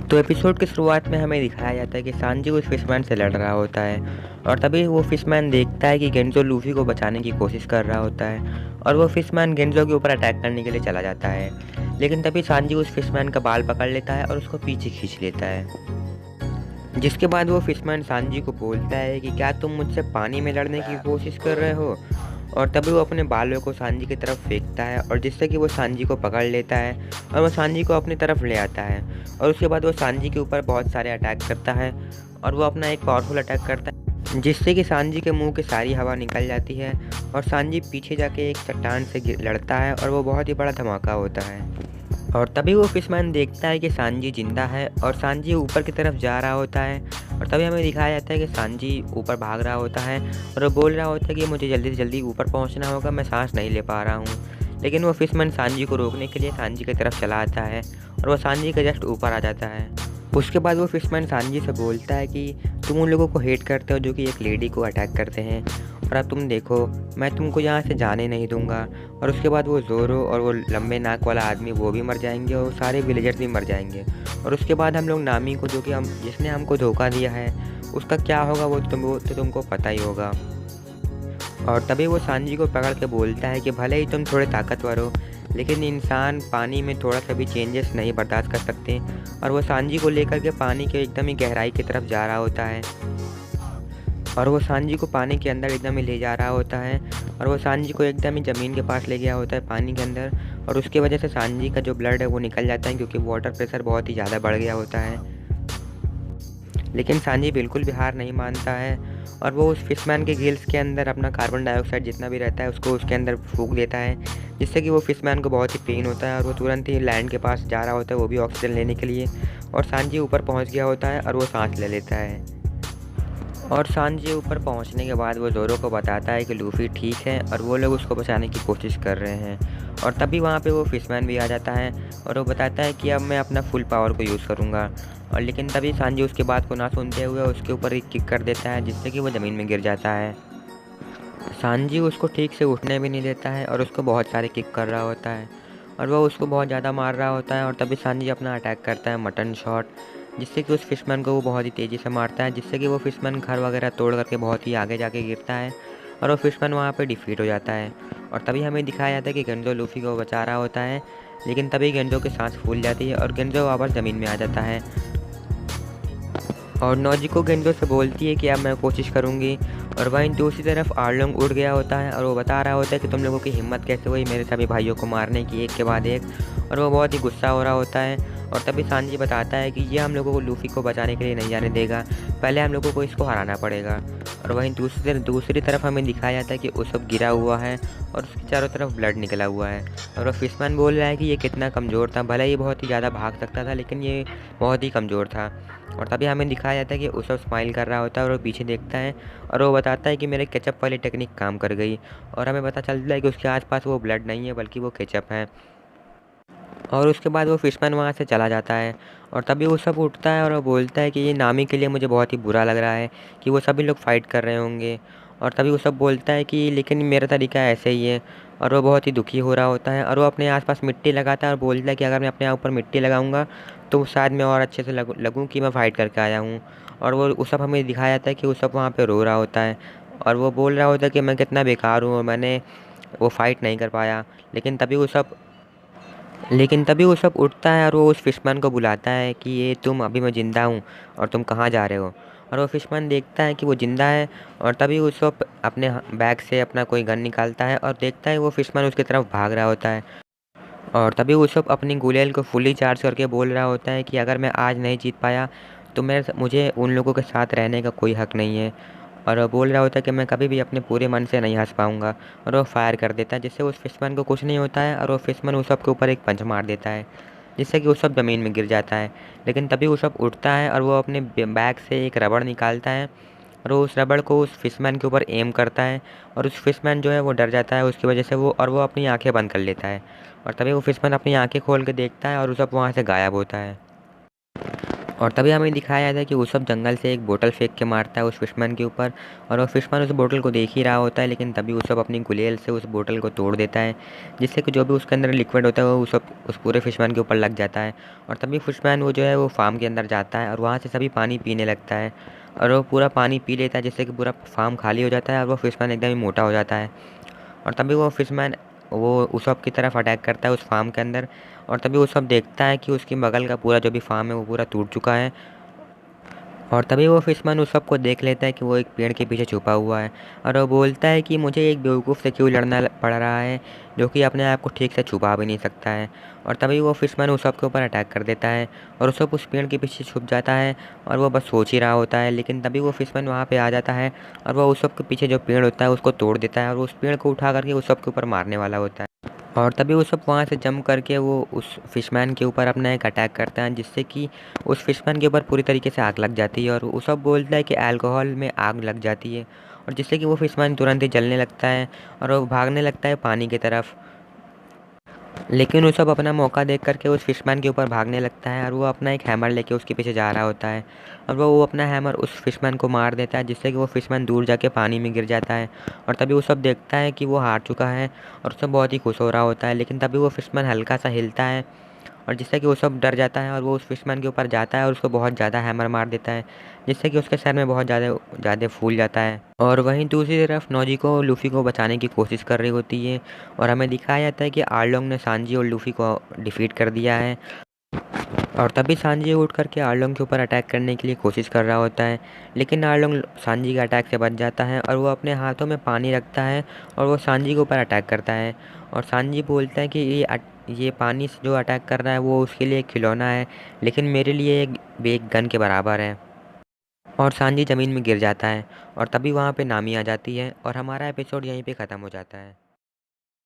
तो एपिसोड की शुरुआत में हमें दिखाया जाता है कि सांजी उस फिशमैन से लड़ रहा होता है और तभी वो फिशमैन देखता है कि गेंजो लूफी को बचाने की कोशिश कर रहा होता है और वो फिशमैन गेंजो के ऊपर अटैक करने के लिए चला जाता है। लेकिन तभी सांजी उस फिशमैन का बाल पकड़ लेता है और उसको पीछे खींच लेता है। जिसके बाद वो फिशमैन सांजी को बोलता है कि क्या तुम मुझसे पानी में लड़ने की कोशिश कर रहे हो। और तभी वो अपने बालों को सांजी की तरफ फेंकता है और जिससे कि वो सांजी को पकड़ लेता है और वो सांजी को अपनी तरफ ले आता है। और उसके बाद वो सांजी के ऊपर बहुत सारे अटैक करता है और वो अपना एक पावरफुल अटैक करता है जिससे कि सांजी के मुंह की सारी हवा निकल जाती है और सांजी पीछे जाके एक चट्टान से लड़ता है और वो बहुत ही बड़ा धमाका होता है। और तभी वो फिशमैन देखता है कि सांजी जिंदा है और सांजी ऊपर की तरफ जा रहा होता है। और तभी हमें दिखाया जाता है कि सांजी ऊपर भाग रहा होता है और वो बोल रहा होता है कि मुझे जल्दी से जल्दी ऊपर पहुंचना होगा, मैं सांस नहीं ले पा रहा हूँ। लेकिन वो फिशमैन सांजी को रोकने के लिए सांजी की तरफ चला आता है और वो सांजी के जस्ट ऊपर आ जाता है। उसके बाद वो फिशमैन सांजी से बोलता है कि तुम उन लोगों को हेट करते हो जो कि एक लेडी को अटैक करते हैं, और अब तुम देखो मैं तुमको यहाँ से जाने नहीं दूंगा। और उसके बाद वो ज़ोरो और वो लंबे नाक वाला आदमी वो भी मर जाएंगे और सारे विलेजर्स भी मर जाएंगे। और उसके बाद हम लोग नामी को, जो कि हम जिसने हमको धोखा दिया है, उसका क्या होगा वो तो तुमको पता ही होगा। और तभी वो सांजी को पकड़ के बोलता है कि भले ही तुम थोड़े ताकतवर हो लेकिन इंसान पानी में थोड़ा सा भी चेंजेस नहीं बर्दाश्त कर सकते। और वो सांजी को लेकर के पानी के एकदम ही गहराई की तरफ जा रहा होता है और वो सांजी को पानी के अंदर एकदम ही ले जा रहा होता है और वो सांजी को एकदम ही ज़मीन के पास ले गया होता है पानी के अंदर। और उसकी वजह से सांजी का जो ब्लड है वो निकल जाता है क्योंकि वाटर प्रेशर बहुत ही ज़्यादा बढ़ गया होता है। लेकिन सांजी बिल्कुल भी हार नहीं मानता है और वो उस फिशमैन के गिल्स के अंदर अपना कार्बन डाइऑक्साइड जितना भी रहता है उसको उसके अंदर फूंक देता है, जिससे कि वो फिशमैन को बहुत ही पेन होता है और वो तुरंत ही लैंड के पास जा रहा होता है, वो भी ऑक्सीजन लेने के लिए। और सांजी ऊपर पहुंच गया होता है और वो सांस ले लेता है। और सांजी ऊपर पहुंचने के बाद वो ज़ोरो को बताता है कि लूफ़ी ठीक है और वो लोग उसको बचाने की कोशिश कर रहे हैं। और तभी वहाँ पे वो फिशमैन भी आ जाता है और वो बताता है कि अब मैं अपना फुल पावर को यूज़ करूँगा। और लेकिन तभी सांजी उसकी बात को ना सुनते हुए उसके ऊपर एक किक कर देता है जिससे कि वो ज़मीन में गिर जाता है। सांजी उसको ठीक से उठने भी नहीं देता है और उसको बहुत सारे किक कर रहा होता है और वह उसको बहुत ज़्यादा मार रहा होता है। और तभी सांजी अपना अटैक करता है मटन शॉट, जिससे कि उस फिशमैन को वो बहुत ही तेज़ी से मारता है, जिससे कि वो फिशमैन घर वगैरह तोड़ करके बहुत ही आगे जाके गिरता है और वो फिशमैन वहाँ पे डिफीट हो जाता है। और तभी हमें दिखाया जाता है कि गेंजो लूफी को बचा रहा होता है, लेकिन तभी गेंजो की सांस फूल जाती है और गेंजो वापस ज़मीन में आ जाता है। और नोजिको गेंजो से बोलती है कि अब मैं कोशिश करूँगी। और वहीं दूसरी तरफ आर्लोंग उड़ गया होता है और वो बता रहा होता है कि तुम लोगों की हिम्मत कैसे हुई मेरे सभी भाइयों को मारने की एक के बाद एक। और वो बहुत ही गुस्सा हो रहा होता है और तभी सांजी बताता है कि ये हम लोगों को लूफी को बचाने के लिए नहीं जाने देगा, पहले हम लोगों को इसको हराना पड़ेगा। और वहीं दूसरी तरफ हमें दिखाया जाता है कि उसब गिरा हुआ है और उसके चारों तरफ ब्लड निकला हुआ है और वो फिशमैन बोल रहा है कि ये कितना कमज़ोर था, भले ही बहुत ही ज़्यादा भाग सकता था लेकिन ये बहुत ही कमज़ोर था। और तभी हमें दिखाया जाता है कि उसब स्माइल कर रहा होता है और वो पीछे देखता है और वो बताता है कि मेरे केचप वाली टेक्निक काम कर गई। और हमें पता चलता है कि उसके आसपास वो ब्लड नहीं है बल्कि वो केचप है। और उसके बाद वो फिशमैन वहाँ से चला जाता है और तभी वो सब उठता है और वो बोलता है कि ये नामी के लिए मुझे बहुत ही बुरा लग रहा है कि वो सभी लोग फ़ाइट कर रहे होंगे। और तभी वो सब बोलता है कि लेकिन मेरा तरीका ऐसे ही है। और वो बहुत ही दुखी हो रहा होता है और वो अपने आसपास मिट्टी लगाता है और बोलता है कि अगर मैं अपने ऊपर मिट्टी लगाऊंगा तो शायद मैं और अच्छे से लगूँ कि मैं फ़ाइट करके आया हूँ। और वो सब हमें दिखाया जाता है कि वो सब वहाँ पर रो रहा होता है और वो बोल रहा होता है कि मैं कितना बेकार हूँ और मैंने वो फ़ाइट नहीं कर पाया। लेकिन तभी वो सब उठता है और वो उस फिशमैन को बुलाता है कि ये तुम, अभी मैं ज़िंदा हूँ और तुम कहाँ जा रहे हो। और वो फिशमैन देखता है कि वो ज़िंदा है और तभी उस वक्त अपने बैग से अपना कोई गन निकालता है और देखता है वो फिशमैन उसकी तरफ भाग रहा होता है। और तभी उस वक्त अपनी गुलेल को फुली चार्ज करके बोल रहा होता है कि अगर मैं आज नहीं जीत पाया तो मुझे उन लोगों के साथ रहने का कोई हक़ नहीं है। और वो बोल रहा होता है कि मैं कभी भी अपने पूरे मन से नहीं हँस पाऊँगा। और वो फायर कर देता है जिससे उस फिशमैन को कुछ नहीं होता है और वो फिशमैन उसब के ऊपर एक पंच मार देता है जिससे कि उसब ज़मीन में गिर जाता है। लेकिन तभी उसब उठता है और वो अपने बैग से एक रबड़ निकालता है और वो उस रबड़ को उस फिशमैन के ऊपर एम करता है और उस फिशमैन जो है वो डर जाता है उसकी वजह से वो अपनी आँखें बंद कर लेता है। और तभी वो फिशमैन अपनी आँखें खोल के देखता है और उसब वहाँ से गायब होता है। और तभी हमें दिखाया जाता है कि उsopp जंगल से एक बोतल फेंक के मारता है उस फिशमैन के ऊपर, और वो फिशमैन उस बोतल को देख ही रहा होता है, लेकिन तभी उsopp अपनी गुलेल से उस बोतल को तोड़ देता है, जिससे कि जो भी उसके अंदर लिक्विड होता है वो उस पूरे फिशमैन के ऊपर लग जाता है। और तभी फिशमैन वो जो है वो फार्म के अंदर जाता है और वहाँ से सभी पानी पीने लगता है, और वो पूरा पानी पी लेता है, जिससे कि पूरा फार्म खाली हो जाता है और वो फिशमैन एकदम ही मोटा हो जाता है। और तभी वो फिशमैन वो उsopp की तरफ अटैक करता है उस फार्म के अंदर, और तभी उsopp देखता है कि उसकी बगल का पूरा जो भी फार्म है वो पूरा टूट चुका है। और तभी वो फिशमैन उस सबको देख लेता है कि वो एक पेड़ के पीछे छुपा हुआ है, और वो बोलता है कि मुझे एक बेवकूफ़ से क्यों लड़ना पड़ रहा है, जो कि अपने आप को ठीक से छुपा भी नहीं सकता है। और तभी वो फिशमैन उस सब के ऊपर अटैक कर देता है, और उस सब उस पेड़ के पीछे छुप जाता है, और वो बस सोच ही रहा होता है। लेकिन तभी वो फिशमैन वहाँ पे आ जाता है, और वो उस सब के पीछे जो पेड़ होता है उसको तोड़ देता है, और उस पेड़ को उठा करके उस सब के ऊपर मारने वाला होता है। और तभी वो सब वहाँ से जंप करके वो उस फिशमैन के ऊपर अपना एक अटैक करते हैं, जिससे कि उस फिशमैन के ऊपर पूरी तरीके से आग लग जाती है, और वो सब बोलता है कि अल्कोहल में आग लग जाती है, और जिससे कि वो फिशमैन तुरंत ही जलने लगता है और वो भागने लगता है पानी की तरफ। लेकिन वो सब अपना मौका देख करके उस फिशमैन के ऊपर भागने लगता है, और वो अपना एक हैमर लेके उसके पीछे जा रहा होता है, और वो अपना हैमर उस फिशमैन को मार देता है, जिससे कि वो फिशमैन दूर जाके पानी में गिर जाता है। और तभी वो सब देखता है कि वो हार चुका है, और सब बहुत ही खुश हो रहा होता है। लेकिन तभी वो फिशमैन हल्का सा हिलता है, और जिससे कि वो सब डर जाता है, और वो उस फिशमैन के ऊपर जाता है और उसको बहुत ज़्यादा हैमर मार देता है, जिससे कि उसके सर में बहुत ज़्यादा ज़्यादा फूल जाता है। और वहीं दूसरी तरफ नोजी को लूफ़ी को बचाने की कोशिश कर रही होती है, और हमें दिखाया जाता है कि आर्लोंग ने सांजी और लूफ़ी को डिफ़ीट कर दिया है। और तभी सांजी उठ करके आर्लोंग के ऊपर अटैक करने के लिए कोशिश कर रहा होता है, लेकिन आर्लोंग सांजी के अटैक से बच जाता है, और वो अपने हाथों में पानी रखता है और वो सांजी के ऊपर अटैक करता है। और सांजी बोलता है कि ये पानी से जो अटैक कर रहा है वो उसके लिए एक खिलौना है, लेकिन मेरे लिए एक गन के बराबर है। और सांजी ज़मीन में गिर जाता है, और तभी वहाँ पे नामी आ जाती है, और हमारा एपिसोड यहीं पे ख़त्म हो जाता है।